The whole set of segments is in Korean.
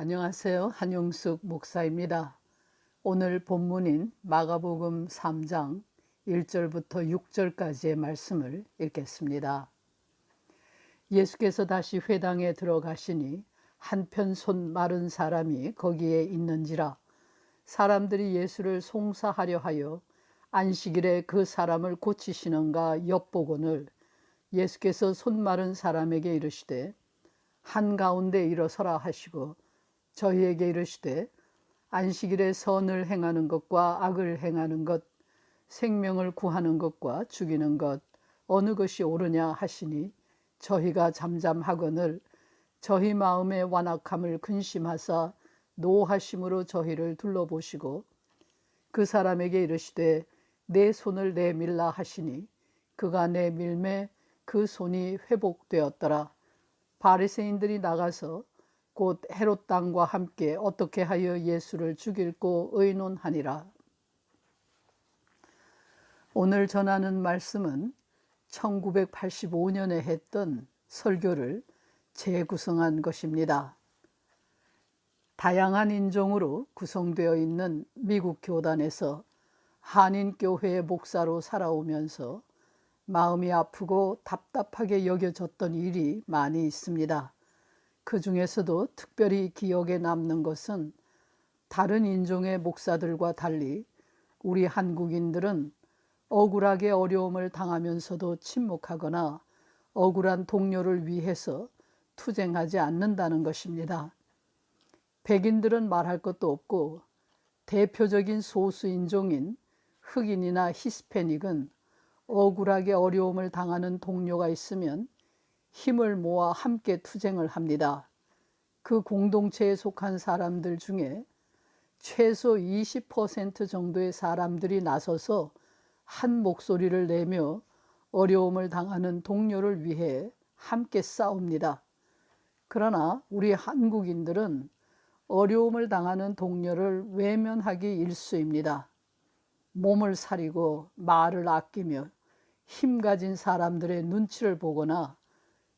안녕하세요. 한용숙 목사입니다. 오늘 본문인 마가복음 3장 1절부터 6절까지의 말씀을 읽겠습니다. 예수께서 다시 회당에 들어가시니 한편 손 마른 사람이 거기에 있는지라. 사람들이 예수를 송사하려 하여 안식일에 그 사람을 고치시는가 엿보거늘 예수께서 손 마른 사람에게 이르시되 한가운데 일어서라 하시고 저희에게 이르시되 안식일에 선을 행하는 것과 악을 행하는 것, 생명을 구하는 것과 죽이는 것 어느 것이 옳으냐 하시니 저희가 잠잠하거늘 저희 마음의 완악함을 근심하사 노하심으로 저희를 둘러보시고 그 사람에게 이르시되 내 손을 내밀라 하시니 그가 내밀매 그 손이 회복되었더라. 바리새인들이 나가서 곧 헤롯 당과 함께 어떻게 하여 예수를 죽일고 의논하니라. 오늘 전하는 말씀은 1985년에 했던 설교를 재구성한 것입니다. 다양한 인종으로 구성되어 있는 미국 교단에서 한인교회의 목사로 살아오면서 마음이 아프고 답답하게 여겨졌던 일이 많이 있습니다. 그 중에서도 특별히 기억에 남는 것은 다른 인종의 목사들과 달리 우리 한국인들은 억울하게 어려움을 당하면서도 침묵하거나 억울한 동료를 위해서 투쟁하지 않는다는 것입니다. 백인들은 말할 것도 없고 대표적인 소수 인종인 흑인이나 히스패닉은 억울하게 어려움을 당하는 동료가 있으면 힘을 모아 함께 투쟁을 합니다. 그 공동체에 속한 사람들 중에 최소 20% 정도의 사람들이 나서서 한 목소리를 내며 어려움을 당하는 동료를 위해 함께 싸웁니다. 그러나 우리 한국인들은 어려움을 당하는 동료를 외면하기 일쑤입니다. 몸을 사리고 말을 아끼며 힘 가진 사람들의 눈치를 보거나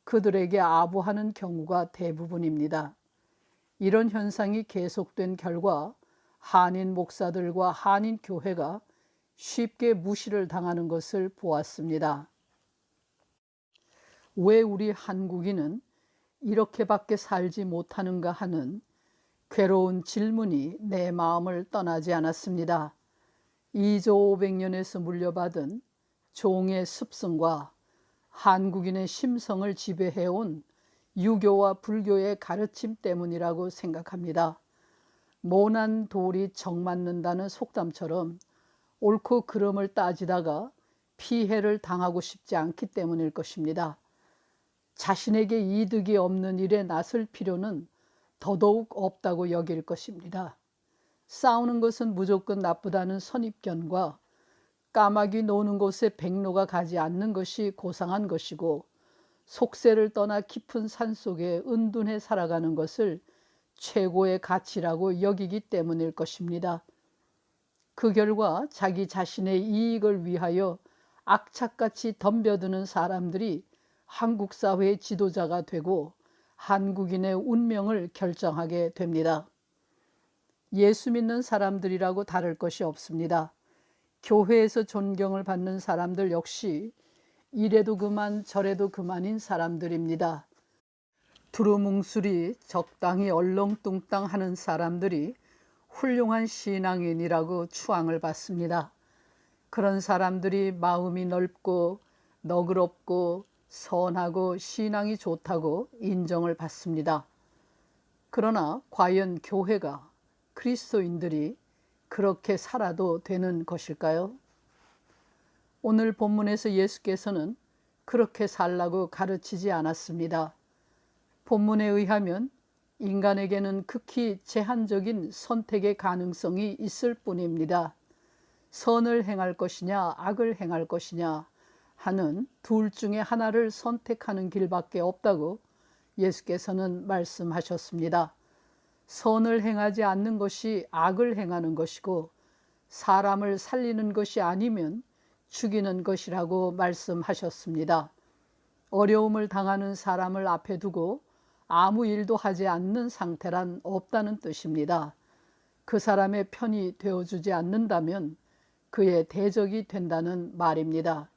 그들에게 아부하는 경우가 대부분입니다. 이런 현상이 계속된 결과 한인 목사들과 한인 교회가 쉽게 무시를 당하는 것을 보았습니다. 왜 우리 한국인은 이렇게밖에 살지 못하는가 하는 괴로운 질문이 내 마음을 떠나지 않았습니다. 2조 500년에서 물려받은 종의 습성과 한국인의 심성을 지배해온 유교와 불교의 가르침 때문이라고 생각합니다. 모난 돌이 정 맞는다는 속담처럼 옳고 그름을 따지다가 피해를 당하고 싶지 않기 때문일 것입니다. 자신에게 이득이 없는 일에 나설 필요는 더더욱 없다고 여길 것입니다. 싸우는 것은 무조건 나쁘다는 선입견과 까마귀 노는 곳에 백로가 가지 않는 것이 고상한 것이고 속세를 떠나 깊은 산속에 은둔해 살아가는 것을 최고의 가치라고 여기기 때문일 것입니다. 그 결과 자기 자신의 이익을 위하여 악착같이 덤벼드는 사람들이 한국 사회의 지도자가 되고 한국인의 운명을 결정하게 됩니다. 예수 믿는 사람들이라고 다를 것이 없습니다. 교회에서 존경을 받는 사람들 역시 이래도 그만 저래도 그만인 사람들입니다. 두루뭉술이 적당히 얼렁뚱땅 하는 사람들이 훌륭한 신앙인이라고 추앙을 받습니다. 그런 사람들이 마음이 넓고 너그럽고 선하고 신앙이 좋다고 인정을 받습니다. 그러나 과연 교회가 그리스도인들이 그렇게 살아도 되는 것일까요? 오늘 본문에서 예수께서는 그렇게 살라고 가르치지 않았습니다. 본문에 의하면 인간에게는 극히 제한적인 선택의 가능성이 있을 뿐입니다. 선을 행할 것이냐 악을 행할 것이냐 하는 둘 중에 하나를 선택하는 길밖에 없다고 예수께서는 말씀하셨습니다. 선을 행하지 않는 것이 악을 행하는 것이고 사람을 살리는 것이 아니면 죽이는 것이라고 말씀하셨습니다. 어려움을 당하는 사람을 앞에 두고 아무 일도 하지 않는 상태란 없다는 뜻입니다. 그 사람의 편이 되어주지 않는다면 그의 대적이 된다는 말입니다.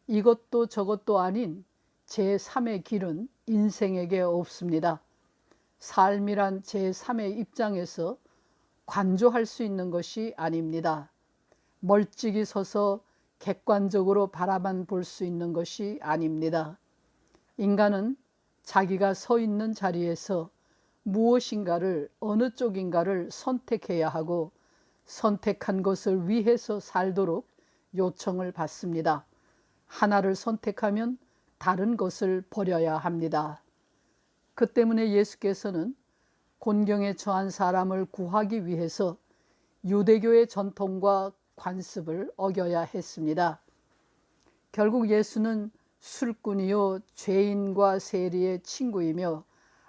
이것도 저것도 아닌 제3의 길은 인생에게 없습니다. 삶이란 제3의 입장에서 관조할 수 있는 것이 아닙니다. 멀찍이 서서 객관적으로 바라만 볼 수 있는 것이 아닙니다. 인간은 자기가 서 있는 자리에서 무엇인가를, 어느 쪽인가를 선택해야 하고 선택한 것을 위해서 살도록 요청을 받습니다. 하나를 선택하면 다른 것을 버려야 합니다. 그 때문에 예수께서는 곤경에 처한 사람을 구하기 위해서 유대교의 전통과 관습을 어겨야 했습니다. 결국 예수는 술꾼이요 죄인과 세리의 친구이며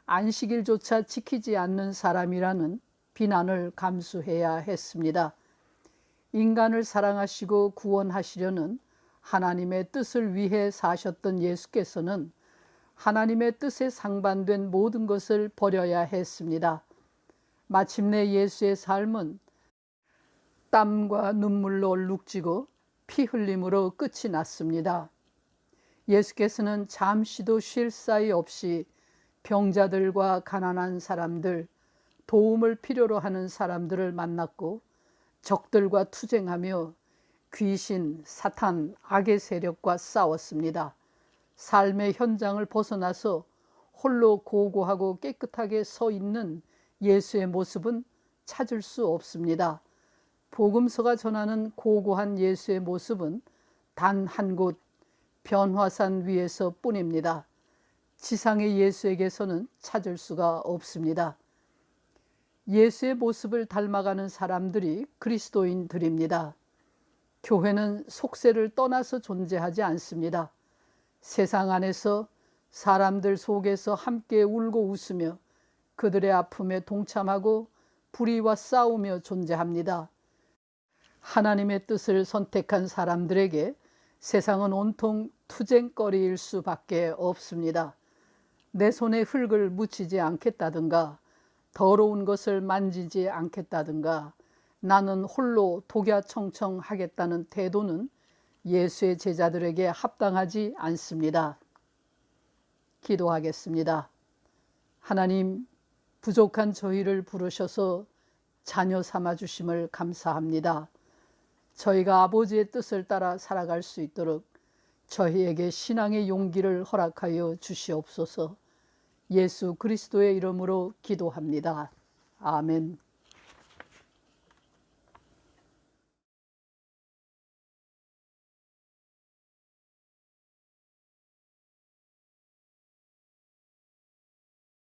안식일조차 지키지 않는 사람이라는 비난을 감수해야 했습니다. 인간을 사랑하시고 구원하시려는 하나님의 뜻을 위해 사셨던 예수께서는 하나님의 뜻에 상반된 모든 것을 버려야 했습니다. 마침내 예수의 삶은 땀과 눈물로 얼룩지고 피 흘림으로 끝이 났습니다. 예수께서는 잠시도 쉴 사이 없이 병자들과 가난한 사람들, 도움을 필요로 하는 사람들을 만났고 적들과 투쟁하며 귀신, 사탄, 악의 세력과 싸웠습니다. 삶의 현장을 벗어나서 홀로 고고하고 깨끗하게 서 있는 예수의 모습은 찾을 수 없습니다. 복음서가 전하는 고고한 예수의 모습은 단 한 곳 변화산 위에서 뿐입니다. 지상의 예수에게서는 찾을 수가 없습니다. 예수의 모습을 닮아가는 사람들이 그리스도인들입니다. 교회는 속세를 떠나서 존재하지 않습니다. 세상 안에서 사람들 속에서 함께 울고 웃으며 그들의 아픔에 동참하고 불의와 싸우며 존재합니다. 하나님의 뜻을 선택한 사람들에게 세상은 온통 투쟁거리일 수밖에 없습니다. 내 손에 흙을 묻히지 않겠다든가 더러운 것을 만지지 않겠다든가 나는 홀로 독야청청하겠다는 태도는 예수의 제자들에게 합당하지 않습니다. 기도하겠습니다. 하나님, 부족한 저희를 부르셔서 자녀 삼아주심을 감사합니다. 저희가 아버지의 뜻을 따라 살아갈 수 있도록 저희에게 신앙의 용기를 허락하여 주시옵소서. 예수 그리스도의 이름으로 기도합니다. 아멘.